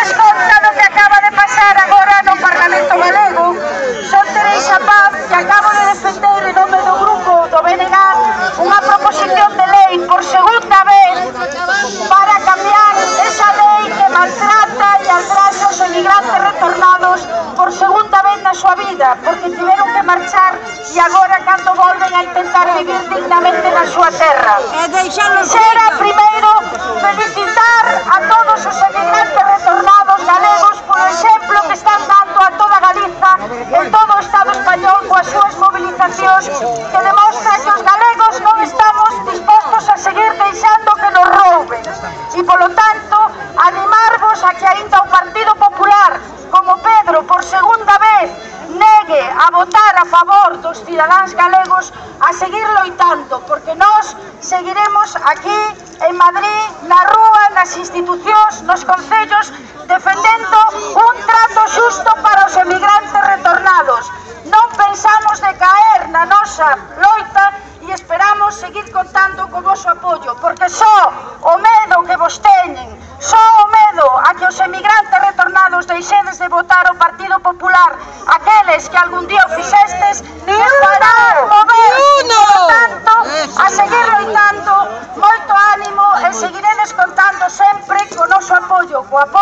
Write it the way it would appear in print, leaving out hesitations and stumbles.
teredes conta do que acaba de pasar agora no Parlamento Galego. Son Teresa Paz, que acabo de defender en nome do grupo do BNG unha proposición de lei por segunda vez para cambiar esa lei que maltrata e altraxa os emigrantes retornados por segunda vez na súa vida, porque tiveron que marchar e agora cando volven a intentar vivir dignamente na súa terra. Quixera primeiro felicitar a todos os emigrantes retornados galegos polo exemplo que están dando a toda Galiza e todo o Estado español coas súas movilizacións que demostra que os galegos non estamos dispostos a seguir deixando que nos rouben. E polo tanto, animarvos a que aínda o Partido Popular, como Pedro, por segunda vez, negue a votar a favor dos cidadáns galegos a seguir loitando, porque nós seguiremos aquí en Madrid, na rúa, nas institucións, nos concellos, defendendo un trato xusto para os emigrantes retornados. Non pensamos decaer na nosa loita e esperamos seguir contando co vosso apoio, porque só o medo que vos teñen, só o medo a que os emigrantes retornados deixedes de votar o Partido Popular, aqueles que algún día o fixestes, nos fará mover. Por tanto, a seguir loitando, moito ánimo e seguiredes contando sempre co noso apoio, co apoio